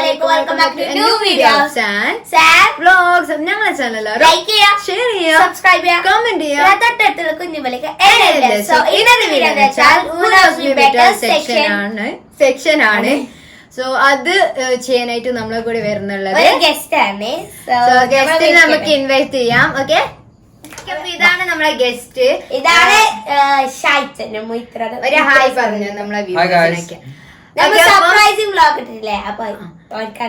Assalamualaikum. Welcome back to a new video of Sam Vlogs. ഞങ്ങളുടെ channel like ചെയ്യുക, share ചെയ്യുക, subscribe ചെയ്യുക, comment ചെയ്യുക, തൊട്ടടുത്തുള്ള കുഞ്ഞുമലക്ക് സോ ഇന്നത്തെ വീഡിയോ എന്ന് വെച്ചാൽ Who knows me better section ആണ്. സോ അത് ചെയ്യാനായിട്ട് നമ്മളെ കൂടി വരുന്നുള്ളത് ഒരു ഗസ്റ്റ് ആണ്. ഗസ്റ്റ് നമുക്ക് ഇൻവൈറ്റ് ചെയ്യാം. ഓക്കെ, ഇതാണ് നമ്മളെ ഗസ്റ്റ്. ഇതാണ് ഷൈത്തന്റെ മുയിത്ര. ഒരു ഹായ് പറഞ്ഞു നമ്മളെ വ്യൂവേഴ്സിനൊക്കെ. സർപ്രൈസിംഗ് വ്ലോഗ് ഇട്ടില്ലേ, അപ്പൊ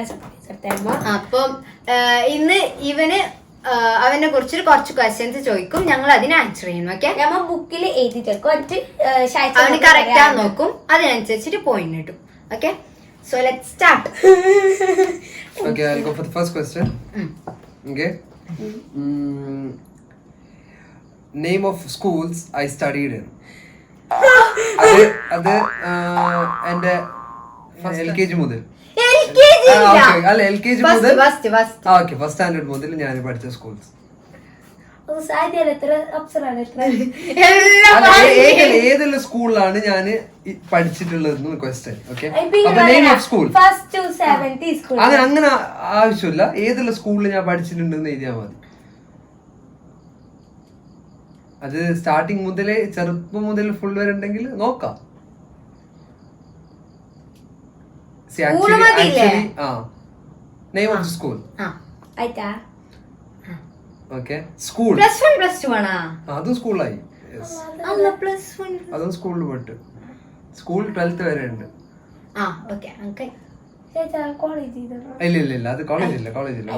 സർപ്രൈസ് എടുത്തായിരുന്നു. അപ്പം ഇന്ന് ഇവന് അവനെ കുറിച്ച് കുറച്ച് ക്വസ്റ്റ്യൻസ് ചോദിക്കും, ഞങ്ങൾ അതിന് ആൻസർ ചെയ്യണം. ഓക്കെ, നമ്മ ബുക്കിൽ എഴുതി ചേർക്കും, അവന് കറക്റ്റ് ആണെന്ന് നോക്കും, അതിനനുസരിച്ചിട്ട് പോയിന്റ് കിട്ടും. Okay, so let's start. Okay, I'll go for the first question. Okay. Name of schools I studied in. അത് എന്റെ LKG മുതൽ അല്ല LKG മുതൽ ഫസ്റ്റ് സ്റ്റാൻഡേർഡ് മുതൽ ഞാൻ പഠിച്ച സ്കൂൾസ്. ഏതെല്ലാം സ്കൂളിലാണ് ഞാൻ പഠിച്ചിട്ടുള്ളത് ക്വസ്റ്റ്യൻ. ഓക്കെ, അപ്പൊ നെയിം ഓഫ് സ്കൂൾ അങ്ങനെ ആവശ്യമില്ല, ഏതെല്ലാം സ്കൂളിൽ ഞാൻ പഠിച്ചിട്ടുണ്ടെന്ന് എഴുതിയാൽ മതി. അത് സ്റ്റാർട്ടിങ് മുതലേ ചെറുപ്പം മുതൽ ഫുൾ വരെ ഉണ്ടെങ്കിൽ നോക്കാം. Name of school. Okay, school അതും സ്കൂളായി. അതും സ്കൂളിൽ പോയിട്ട് സ്കൂൾ 12th വരെ ഉണ്ട്. ഇല്ല അത് കോളേജില്ല. കഴിഞ്ഞില്ല.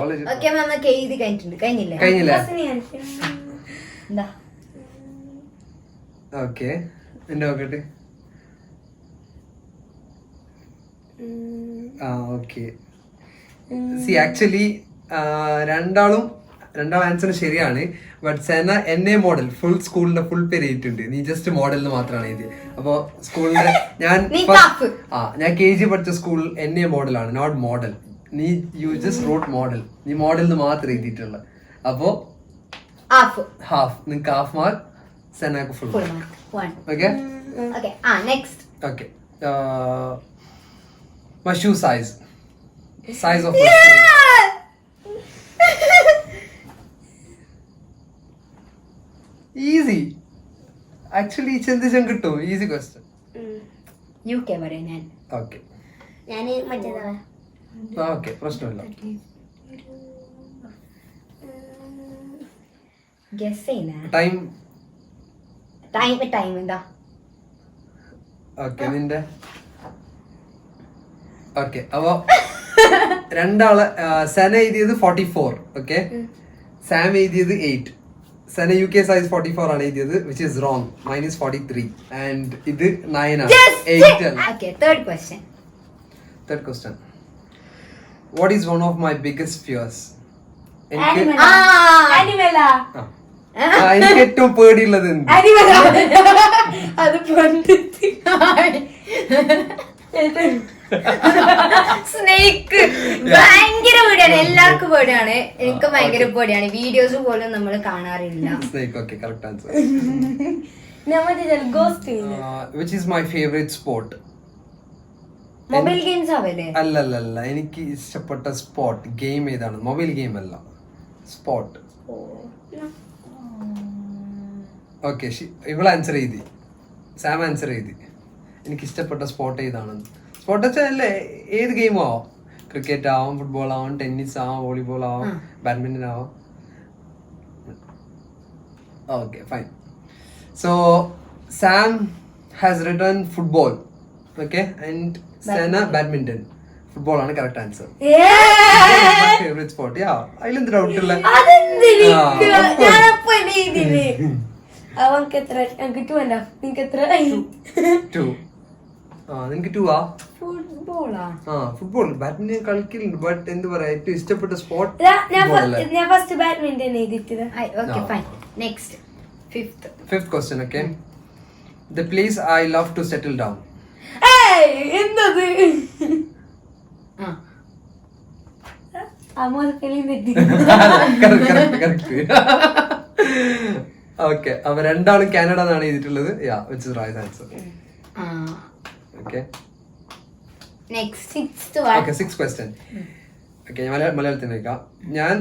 ഓക്കെ, എന്റെ നോക്കട്ടെ. ഓക്കെ, സി ആക്ച്വലി രണ്ടാളും ആൻസർ ശരിയാണ്. But Senna NA model full സ്കൂളിന്റെ ഫുൾ പേര് എഴുതിയിട്ടുണ്ട്, നീ ജസ്റ്റ് മോഡലിന് മാത്രമാണ് എഴുതിയത്. അപ്പൊ സ്കൂളിന്റെ ഞാൻ KG പഠിച്ച സ്കൂൾ NA മോഡലാണ്, നോട്ട് മോഡൽ. നീ യു ജസ്റ്റ് റോട്ട് മോഡൽ, നീ മോഡലിന് മാത്രം എഴുതിയിട്ടുള്ള. അപ്പോ ഹാഫ് നിനക്ക് ഹാഫ് മാർക്ക്, സെനക്ക് full mark. Okay, okay. My shoe size of my shoe. Easy. Actually ചിന്തിച്ചാൽ കിട്ടും. Easy question. UK വരെ ഞാൻ. Okay. ഞാൻ മറ്റേതാണ്. Okay, പ്രശ്നമില്ല. ഗസ് ചെയ്യണ. ടൈം എന്താ? ഓക്കെ, നിന്റെ ഓക്കെ. അപ്പൊ രണ്ടാള് സെന എഴുതിയത് 44. ഓക്കെ, സാം എഴുതിയത് 8. സെന UK സൈസ് 44 ആണ് എഴുതിയത്, which is wrong. Mine is 43 and ഇത് 9 ആണ്. 8 ആണ്. Okay, third question. What is one of my biggest fears? എനിക്ക് ഏറ്റവും പേടിയുള്ളത് എന്ത്? അത് സ്നേക്ക്. ഭയങ്കര പേടിയാണ്, എല്ലാവർക്കും പേടിയാണ്. എനിക്ക് ഭയങ്കര പേടിയാണ്. വീഡിയോസ് പോലും നമ്മൾ കാണാറില്ല. Snake. Okay, correct answer. Which is my favorite sport? Mobile games ആവല്ലേ? അല്ല, എനിക്ക് ഇഷ്ടപ്പെട്ട സ്പോർട്ട് ഗെയിം ഏതാണ്? മൊബൈൽ ഗെയിം അല്ല, സ്പോർട്ട്. ഓക്കെ, ഇവള് ആൻസർ ചെയ്തി, സാം ആൻസർ ചെയ്തി. എനിക്ക് ഇഷ്ടപ്പെട്ട സ്പോർട്ട് ഏതാണെന്ന്. സ്പോർട്ട് വെച്ചാൽ ഏത് ഗെയിം ആവാം, ക്രിക്കറ്റ് ആവാം, ഫുട്ബോൾ ആവാം, ടെന്നീസ് ആവാം, വോളിബോൾ ആവാം, ബാഡ്മിന്റൺ ആവാം. Okay, fine. So Sam has written football. Okay, and Sena badminton. Football ആണ് കറക്റ്റ് ആൻസർ. Favourite sport. അതിലെന്ത് ഡൗട്ട് ഇല്ല. നിനക്ക് 2 ആ? ഫുട്ബോൾ ബാഡ്മിന്റൺ കളിക്കലുണ്ട്, ബട്ട് എന്ത് പറയാ, ഏറ്റവും ഇഷ്ടപ്പെട്ട sport fifth question. Okay, the place I love to settle down. Okay, അപ്പൊ രണ്ടാളും കാനഡ എന്നാണ് എഴുതിയിട്ടുള്ളത്. Which is right answer. Okay, next 6th one. Okay 6th question. Okay ഞാൻ മലയാളത്തിൽ നോക്കാം. ഞാൻ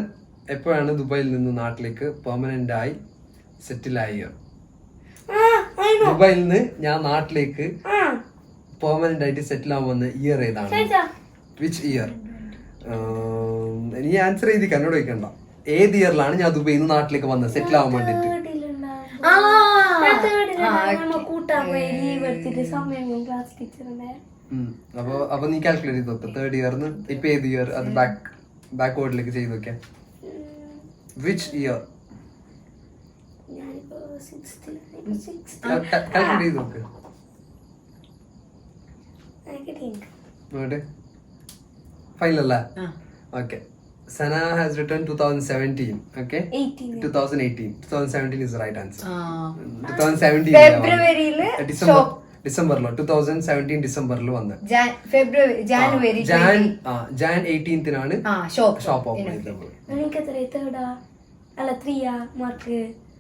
എപ്പോഴാണ് ദുബായിൽ നിന്ന് നാട്ടിലേക്ക് പെർമനന്റ് ആയി സെറ്റിൽ ആയി? ദുബായിൽ നിന്ന് ഞാൻ നാട്ടിലേക്ക് പെർമനന്റ് ആയിട്ട് സെറ്റിൽ ആവുന്ന ഇയർ ഏതാണ്? Which year? നീ ആൻസർ ചെയ്തി എന്നോട് ചോദിക്കണ്ട. ഏത് ഇയറിലാണ് ഞാൻ ദുബായിൽ നിന്ന് നാട്ടിലേക്ക് വന്നത് സെറ്റിൽ ആവാൻ വേണ്ടിട്ട്? അപ്പൊ നീ കാൽക്കുലേറ്റ് ചെയ്ത് നോക്ക്. 3rd ഇയർന്ന് ഇപ്പൊ ഏത് ഇയർ? അത് ബാക്ക്വേർഡിലേക്ക് ചെയ്ത് നോക്കിയാ. Which year? കാൽക്കുലേറ്റ് ചെയ്ത് നോക്ക്. ഫൈനൽ അല്ലേ? Okay. Sana has written 2017. Okay. 2018. 2017 is the right answer. 2017. ഫെബ്രുവരിയില് ഡിസംബറിലോ 2017 ഡിസംബറിൽ വന്ന് February January Jan 18th shop open ചെയ്തത്.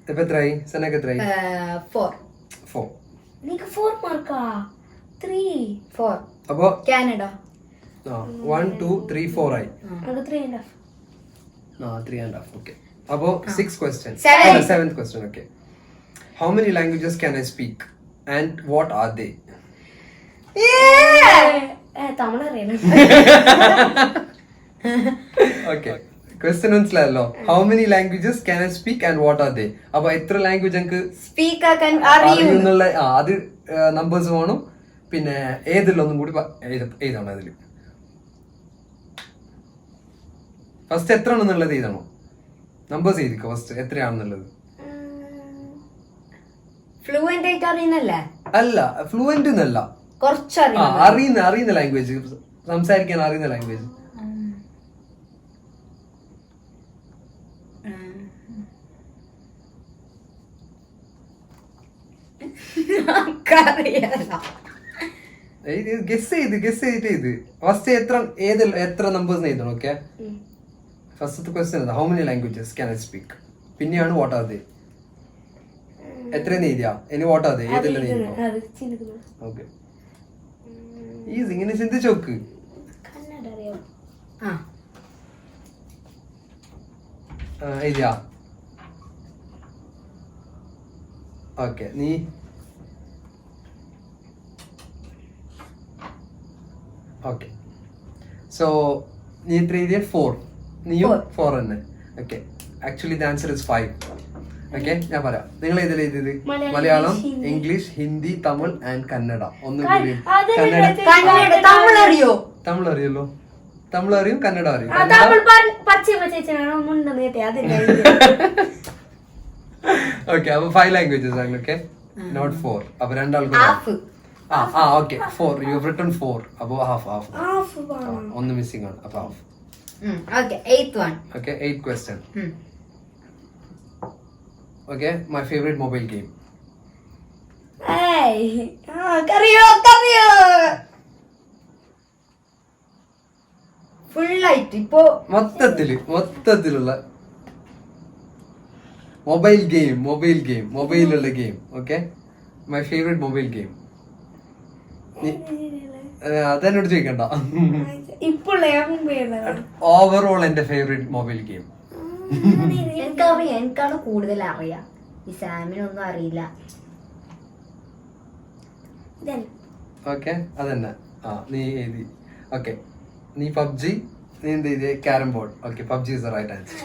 ഇപ്പൊ എത്രയായി? സനക്ക് എത്രയായി? 4. അപ്പൊ കാനഡ 1 2 3 4 ആയി. 3.5. Okay. അപ്പൊ 6th question. 7th question. Okay. How many languages can I speak and what are they? Okay. Question മനസ്സിലായല്ലോ. How many languages can I speak and what are they? അപ്പൊ എത്ര ലാംഗ്വേജ് എനിക്ക് സ്പീക്ക് ആക്കാൻ അറിയുന്നുള്ള അത് numbers വേണം. പിന്നെ ഏതിലൊന്നും കൂടി എഴുതണം. അതില് ഫസ്റ്റ് എത്ര ആണെന്നുള്ളത് എഴുതണോ? നമ്പേഴ്സ് എഴുതിക്കോ ഫസ്റ്റ് എത്രയാണെന്നുള്ളത്. ഫ്ലുവന്റ് ആയിട്ട് അറിയുന്നല്ലേ? അല്ല, ഫ്ലുവന്റ് എന്നല്ല, കുറച്ച് അറിയുന്ന ലാംഗ്വേജ്, സംസാരിക്കാൻ അറിയുന്ന ലാംഗ്വേജ്. ഗസ് ചെയ്ത് ഫസ്റ്റ് എത്ര നമ്പേഴ്സ് എഴുതണം. ഓക്കെ. ഫസ്റ്റത്തെ question how many languages can I speak, പിന്നെയാണ് വാട്ട് ആർ ദേ. എത്ര എഴുതിയാ? ഇനി വാട്ട് ആർ ദേ ഏതെല്ലാം എഴുതണം. ഓക്കെ. ഈസി, ഇങ്ങനെ ചിന്തിച്ച് നോക്ക്. എഴുതിയാ? ഓക്കെ. നീ ഓക്കെ. സോ നീ എത്ര എഴുതിയ? 4. നീയും 4 തന്നെ. Okay. Actually the answer is 5. Okay. ഞാൻ പറയാം. നിങ്ങൾ ഏതിൽ എഴുതിയത്? Malayalam, English, Hindi, Tamil and Kannada. ഒന്നും കൂടി തമിഴ് അറിയോ? തമിഴ് അറിയല്ലോ. തമിഴ് അറിയും, കന്നഡ അറിയും. ഓക്കെ. അപ്പൊ 5 ലാംഗ്വേജസ് ആണ്. Okay, not 4. അപ്പൊ രണ്ടാൾക്കും ഓക്കെ 4. You have written 4. അപ്പൊ ഹാഫ് ഒന്ന് മിസ്സിംഗ് ആണ്. അപ്പൊ half. Okay. 8th one. Okay, 8th question. Okay, my favorite mobile game. Full ആയിട്ട് ഇപ്പോ മൊത്തത്തിലുള്ള മൊബൈലുള്ള game. Okay, my favourite mobile game. അതെന്നോട് ചോദിക്കണ്ട. ഓവറോൾ എന്റെ ഫേവറേറ്റ് മൊബൈൽ ഗെയിം. എനിക്കറിയാം, എനിക്കാണ് കൂടുതൽ അറിയാം. ഈ സാമിനൊന്നും അറിയില്ല. ഓക്കെ, അതന്നെ. നീ എഴുതി. ഓക്കെ, നീ പബ്ജി, നീ എന്ത് എഴുതിയ? Carrom board. Okay, PUBG is the right answer.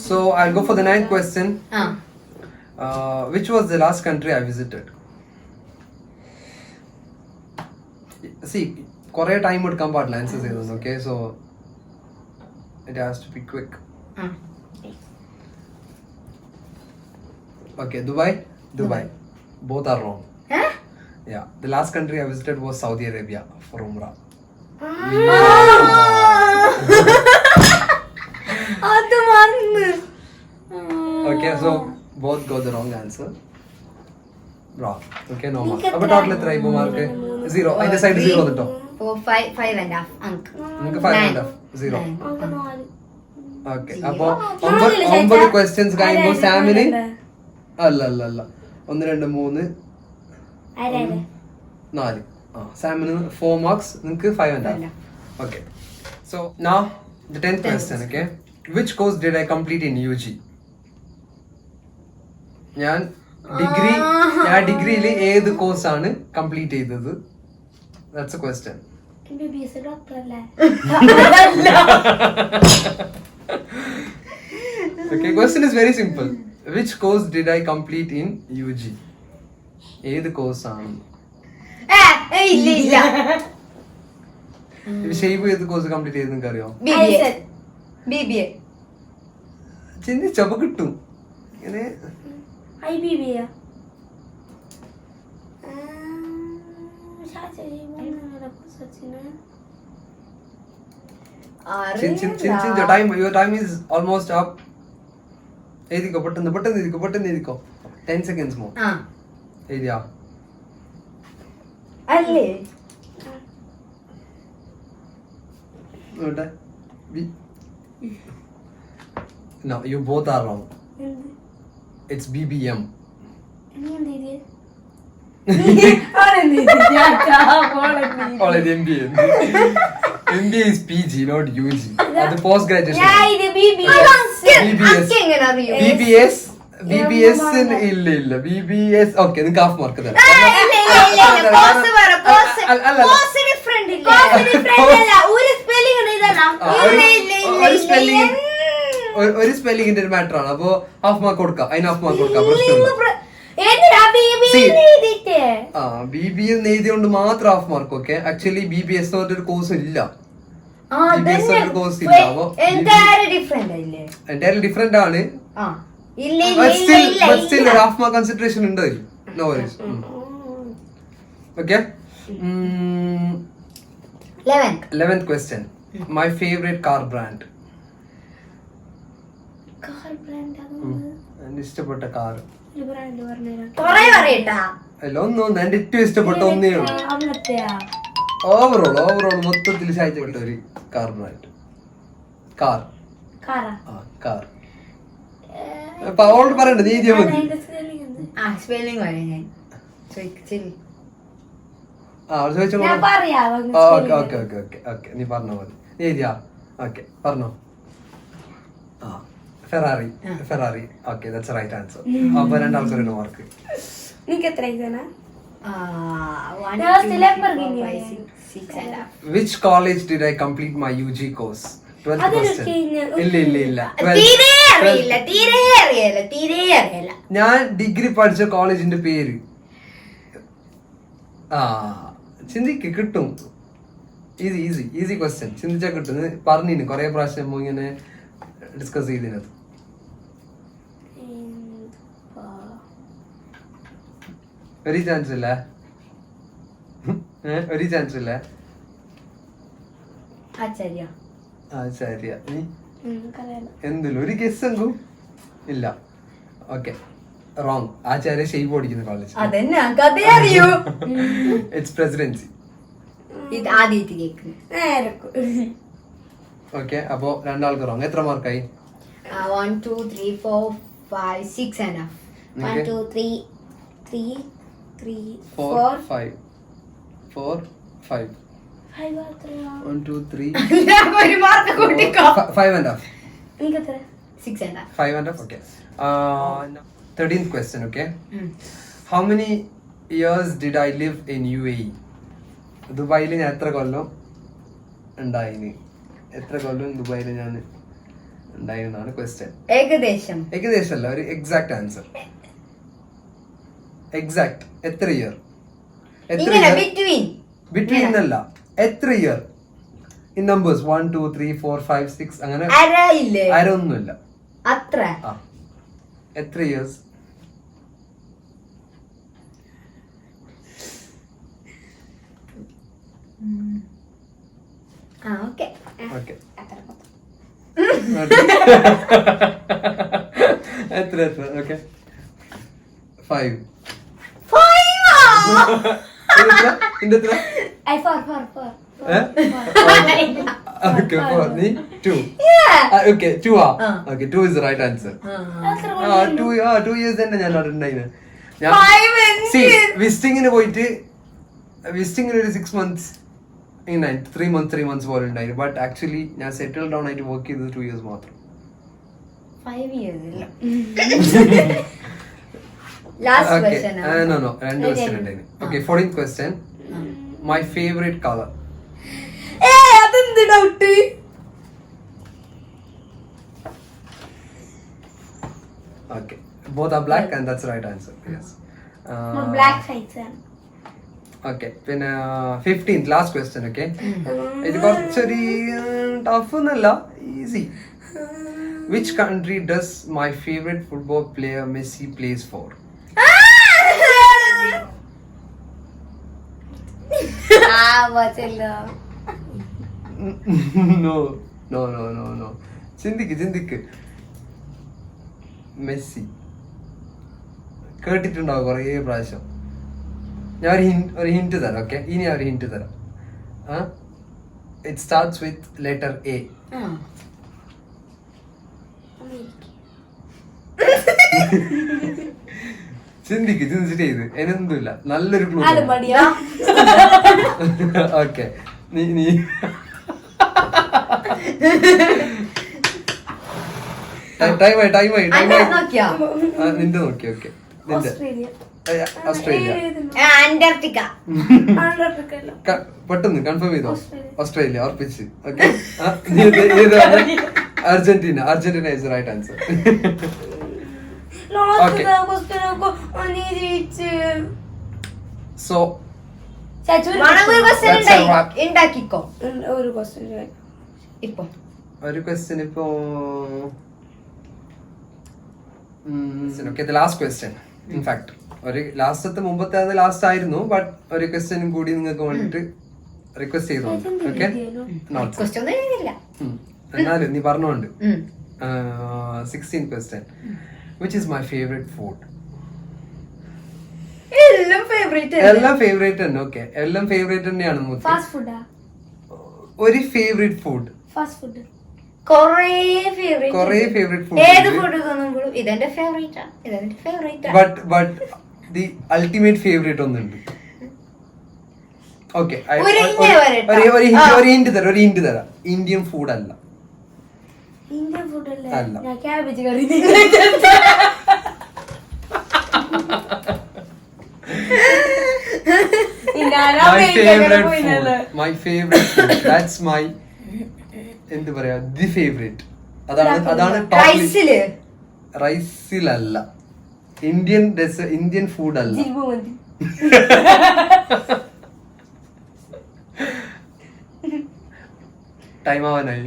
So I'll go for the 9th question. Which was the last country I visited? See, Korea time would come about answers. Okay, so it has to be quick. Okay, Dubai. Both are wrong. Yeah, the last country I visited was Saudi Arabia for Umrah. Okay, so both got the wrong answer. Wrong. Okay, no mark. But total എത്ര ഇപ്പോ mark? 0. അതിന്റെ side 0 വന്നിട്ടോ. 5.5 അങ്ക്. നിങ്ങൾക്ക് 5.5 0. Okay, അപ്പോൾ 9 questions കഴിയുമ്പോൾ സാമിന് അല്ല 1 2 3 4. സാമിന് 4 marks, നിങ്ങൾക്ക് 5.5. Okay. So now the 10th question, okay? Which course did I complete in UG? ഞാൻ ഡിഗ്രിയിൽ ഏത് കോഴ്സാണ് കംപ്ലീറ്റ് ചെയ്തത്? That's a question. Okay, question is very simple. Which course did I complete in UG? ഏത് കോഴ്സാണ്? ഇല്ല ഷെയ്ബ് ഏത് കോഴ്സ് കംപ്ലീറ്റ് ചെയ്ത് നിങ്ങൾക്ക് അറിയോ? BBA. ചിന്തിച്ചപ്പോ കിട്ടും. ഇങ്ങനെ your time is almost up. എഴുതിക്കോ പെട്ടെന്ന് എഴുതിക്കോ. 10 seconds more. എഴുതിയാ? അല്ലേ No, you both are wrong. It's BBM. College MBA. MBA is PG, not UG. That's post graduation. BBS ഇല്ല. BBS okay, നിങ്ങൾക്ക് ഹാഫ് മാർക്ക് തരാം. ഒരു സ്പെല്ലിംഗിന്റെ ഒരു മാറ്റർ ആണ്. അപ്പൊ ഹാഫ് മാർക്ക് കൊടുക്കാം. അതിന് ഹാഫ് മാർക്ക് കൊടുക്കാം. BBA എഴുതിയോണ്ട് മാത്രം half mark. Okay, actually BBS ഒരു കോഴ്സ് ഇല്ല. കോഴ്സ് ഇല്ല. അപ്പൊ എൻറ്റയർലി ഡിഫറെന്റ് ആണ്. Still half mark consideration ഉണ്ട്. No worries. Okay. 11th question. My favorite car brand. ഇഷ്ടപ്പെട്ട കാർ അല്ല ഒന്നും എന്റെ ഏറ്റവും ഇഷ്ടപ്പെട്ട ഒന്നേ ഉള്ളൂ. ഓവറോൾ മൊത്തത്തിൽ സാധിച്ചപ്പെട്ട ഒരു കാർ ബ്രാൻഡ്. കാർ അപ്പൊ അവളോട് പറയണ്ട, നീ എഴുതിയാ മതി. ഓക്കെ നീ പറഞ്ഞോ മതി. നീ എഴുതിയാ? ഓക്കെ പറഞ്ഞോ. Ferrari. Okay, that's right answer. അപ്പൊ രണ്ടാൾക്കൊരു mark. Which college did I complete my UG course? 12th question. ഇല്ല. ഞാൻ ഡിഗ്രി പഠിച്ച കോളേജിന്റെ പേര് ചിന്തിക്ക്, കിട്ടും. Easy question. ചിന്തിച്ചാ കിട്ടും. പറഞ്ഞിന് കൊറേ പ്രാവശ്യം ഇങ്ങനെ ഡിസ്കസ് ചെയ്തിനത്. ഒരു ചാൻസ് ഇല്ല. ആചാര്യ. എന്തിലും ഒരു ഗെസ് എങ്കും ഇല്ല. Okay, wrong. ആചാര്യ ഷെയ്ബ് പഠിക്കുന്ന കോളേജ്. It's presidency. ഓക്കെ, അപ്പൊ രണ്ടാൾക്ക് റോങ്. എത്ര മാർക്കായി? 1 2 3 4 5 6 and 1 2 3 4 5 4 5 1 2 3 ഒരു മാർക്ക് കൂട്ടിക്കോ. 5.5. 5.5. Okay. 13th question. Okay. How many years did I live in UAE? ദുബായിൽ ഞാൻ എത്ര കൊല്ലം ഉണ്ടായിന്? എത്ര കൊല്ലം ദുബായിൽ ഞാൻ ഉണ്ടായിരുന്നാണ് ക്വസ്റ്റ്യൻ. ഏകദേശമല്ല, ഒരു എക്സാക്ട് ആൻസർ. എക്സാക്ട് എത്ര ഇയർ? ബിറ്റ്വീൻ അല്ല, എത്ര ഇയർ ഇൻ നമ്പേഴ്സ്? 1 2 3 4 5 6 അങ്ങനെ അരൊന്നുമില്ല. എത്ര ഇയേഴ്സ്? ഓക്കെ എത്ര? ഓക്കെ, 5. ഇന്റെ എത്ര? Okay, 4. നീ 2. Okay, 2 ആ. Okay, 2 is the right answer. 2 years തന്നെ ഞാൻ അവിടെ ഉണ്ടായിന്. വിസിറ്റിങ്ങിന് പോയിട്ട് വിസിറ്റിങ്ങിന് ഒരു 6 months 3 months പോലെ ഉണ്ടായിരുന്നു. ബട്ട് ആക്ച്വലി ഞാൻ സെറ്റിൽ ഡൗൺ ആയിട്ട് വർക്ക് ചെയ്തത് 2 years മാത്രം. 5 years ഇല്ല. Okay. No. 2 question ഉണ്ടായിരുന്നു. Okay, 14th question. My favorite color. അതെന്ത് doubt? Okay, both are black and that's the right answer. Yes. Black sides ആണ്. Okay, പിന്നെ 15th last question. Okay, ഇത് കുറച്ചൊരു ടഫ് ഒന്നല്ല, easy. Which country does my favorite football player Messi plays for? No. ചിന്തിക്ക്. Messi കേട്ടിട്ടുണ്ടാവും കുറേ പ്രാവശ്യം. ഞാൻ ഒരു ഹിന്റ് തരാം. ഓക്കെ, ഇനി ഞാൻ ഒരു ഹിന്റ് തരാം. It starts with letter A. ചിന്തിച്ചിട്ട് ചെയ്ത് എനൊന്നുമില്ല. നല്ലൊരു ക്ലൂ. ഓക്കെ, നീ ടൈമായി നിന്റെ നോക്കി. ഓക്കെ, നിന്റെ ഓസ്ട്രേലിയ. അന്റാർട്ടിക്ക. പെട്ടെന്ന് കൺഫേം ചെയ്തോ. ഓസ്ട്രേലിയ ഉറപ്പിച്ച്. Okay, Argentina is right answer. So ഉണ്ടാക്കിക്കോ ഒരു ക്വസ്റ്റ്യൻ ഇപ്പോ. Last question. ഇൻഫാക്ട് ഒരു ലാസ്റ്റത്തെ മുമ്പത്തെ അത് ലാസ്റ്റ് ആയിരുന്നു. ബട്ട് ഒരു ക്വസ്റ്റ്യനും കൂടി നിങ്ങൾക്ക് വേണ്ടിട്ട് റിക്വസ്റ്റ് ചെയ്തോ. ഓക്കെ, എന്നാലും നീ പറഞ്ഞോണ്ട്. 16th question. Which is my favorite food? എല്ലാം ഫേവറേറ്റ് തന്നെ. ഓക്കെ, എല്ലാം ഫേവറേറ്റ് തന്നെയാണ്. ഒരു ഫേവറേറ്റ് ഫുഡ്. കൊറേ ഫേവറേറ്റ് ഫുഡ്. ഏത് ഫുഡ് തോന്നുമ്പോഴും ഇതെന്റെ favourite. But the ultimate favourite ഒന്നുണ്ട്. ഓക്കെ, ഒരു ഹിന്റ് തരാം. ഇന്ത്യൻ ഫുഡ് അല്ല. അല്ല. Cabbage curry. My favorite food. That's my എന്ത് പറയാ, ദി ഫേവറേറ്റ്. അതാണ് റൈസിലല്ല. ഇന്ത്യൻ ഫുഡ് അല്ല. ടൈം ആവാനായി.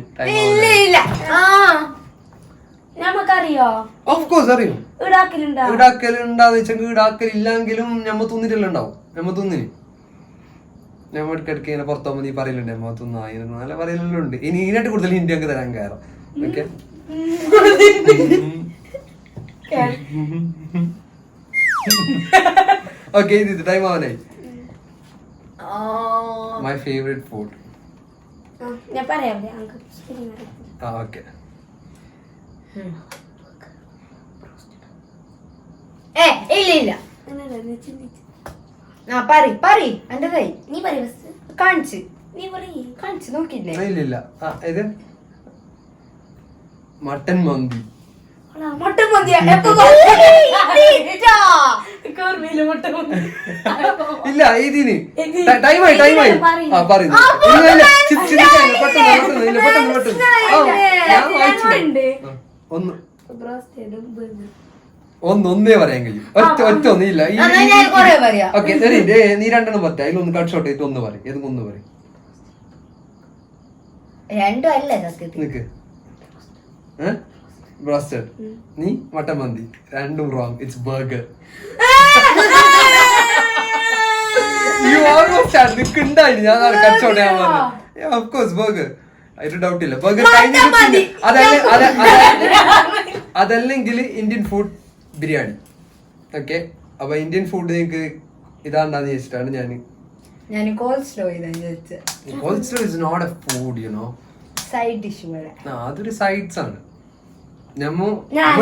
നമുക്കറിയോ? ഓഫ് കോഴ്സ് അറിയും. ഈടാക്കലുണ്ടാന്ന് വെച്ചെങ്കിൽ ഈടാക്കലില്ലെങ്കിലും ഞമ്മ തിന്നിട്ടെല്ലാം ഉണ്ടാവും. ഞമ്മ തിന്നിന് ഞമ്മ ഇടയ്ക്കിടയ്ക്ക് ഇങ്ങനെ പുറത്താകുമ്പോ നീ പറയലുണ്ട് ഞമ്മ തിന്നായി നല്ല പറയലെല്ലാം ഉണ്ട്. ഇനി ഇതിനായിട്ട് കൂടുതൽ ഹിന്ദി അങ്ങ് തരാൻ കയറാം. ഓക്കെ, ഓക്കെ, ഇത് ടൈം ആവാനായി. My favourite food. ഞാൻ പറയാം. ഓക്കെ, ഇല്ല എന്റെ കൈ നീ പറ. കാണിച്ച് നീ കാണിച്ച് നോക്കില്ലേ? ഇല്ല. ഇത് മട്ടൻ മന്തി. മട്ടൻ മന്തിയാ? ഇല്ല, ഇതിന് ടൈമായി. പറയുന്നു ഒന്നേ പറയാൻ കഴിയും. ഒറ്റ ഒന്നില്ല. ഓക്കെ, നീ രണ്ടെണ്ണം പറ്റ. അതിലൊന്ന് കട്ട് ഷോട്ട് ചെയ്തിട്ട് ഒന്ന് പറയും. ഏതെങ്കിലും ഒന്ന് പറയും. രണ്ടും അല്ലേ സത്യത്തിൽ? നിക്ക്. ബ്രോസ്റ്റഡ്. നീ മട്ടൻ മന്തി. രണ്ടും wrong. It's burger. You almost are. നിക്കുണ്ടായി. ഞാൻ കച്ചവടം ചെയ്യാൻ പറഞ്ഞു. Of course burger. അതിന് ഡൗട്ട് ഇല്ല. ബർഗർ അതല്ലെങ്കിൽ ഇന്ത്യൻ ഫുഡ് ബിരിയാണി. ഓക്കെ, അപ്പൊ ഇന്ത്യൻ ഫുഡ് നിങ്ങൾക്ക് ഇതാണ്ടാന്ന് ചോദിച്ചിട്ടാണ് ഞാൻ coleslaw is not a food, you know. Side dish പോലെ. അതൊരു സൈഡ്സ് ആണ്. നമ്മ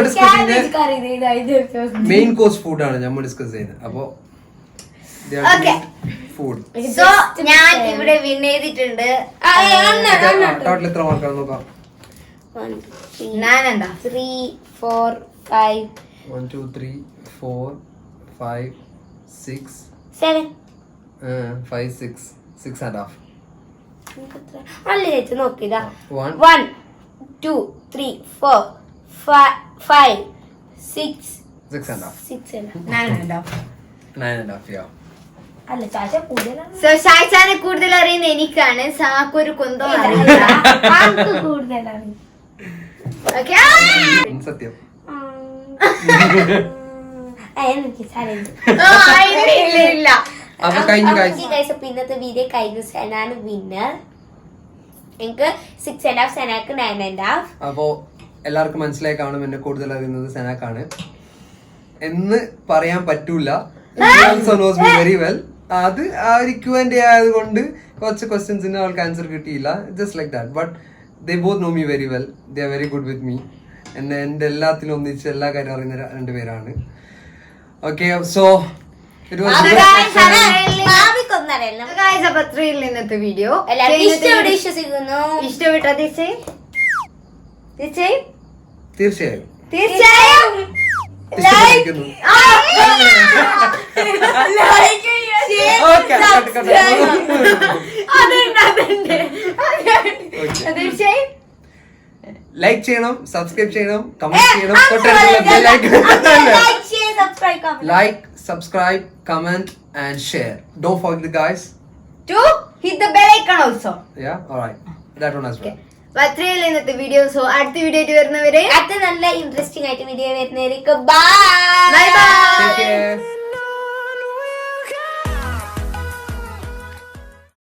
ഡിസ്കസ് ചെയ്യുന്ന മെയിൻ കോഴ്സ് ഫുഡാണ് നമ്മൾ ഡിസ്കസ് ചെയ്യുന്നത്. അപ്പോ ഫുഡ്. സോ ഞാൻ ഇവിടെ വിൻ ചെയ്തിട്ടുണ്ട്. ടോട്ടൽ എത്ര മാർക്കാണ് നോക്കാം. 9 3 4 5 1 2 3 4 5 6 7 5 6 6.5. അല്ല ചേച്ചി നോക്കിയതാ. 1 1 2 3 4 5 6 6.5 9.5. Yeah. അല്ല ചാച്ച കൂടുതലാണ്. സോ ഷായ്ച്ചാനെ കൂടുതൽ അറിയുന്ന എനിക്കാണ്. സാക്ക് ഒരു കുന്തം അറിയില്ല. കൂടുതലാണ്. ഓക്കെ സത്യം. എനിക്ക് ചാലഞ്ച് ഇല്ല. അപ്പൊ കഴിഞ്ഞു ഇന്നത്തെ വീഡിയോ കഴിഞ്ഞു. സെനാണ് വിന്നർ. എനിക്ക് 6.5, സെനാക്ക് 9.5. അപ്പോ എല്ലാവർക്കും മനസ്സിലായി കാണും എന്നെ കൂടുതൽ അറിയുന്നത് സെനാക്കാണ് എന്ന് പറയാൻ പറ്റൂല. Very well. അത് ആ ഒരു Q&A ആയതുകൊണ്ട് കുറച്ച് ക്വസ്റ്റ്യൻസിന് അവൾക്ക് ആൻസർ കിട്ടിയില്ല. Just like that. But they both know me very well. They are very good with me. എന്നെ എന്റെ എല്ലാത്തിലും ഒന്നിച്ച് എല്ലാ കാര്യം അറിയുന്ന രണ്ടുപേരാണ്. ഓക്കെ, സോ ഇന്നത്തെ വീഡിയോ വിശ്വസിക്കുന്നു. ഇഷ്ടപ്പെട്ടോ? തീർച്ചയായും തീർച്ചയായും ഇഷ്ടപ്പെട്ടിരിക്കുന്നു. തീർച്ചയായും ലൈക്ക് ചെയ്യണം, സബ്സ്ക്രൈബ് ചെയ്യണം, കമന്റ് ചെയ്യണം, like, subscribe, comment and share. Don't forget guys to hit the bell icon also. Yeah, all right, that one as well. അത്രയുള്ള ഇന്നത്തെ വീഡിയോ. സോ അടുത്ത വീഡിയോ ആയിട്ട് വരുന്നവരെ അടുത്ത നല്ല ഇൻട്രസ്റ്റിംഗ് ആയിട്ട് വീഡിയോ വരുന്നവർക്ക് ബൈ.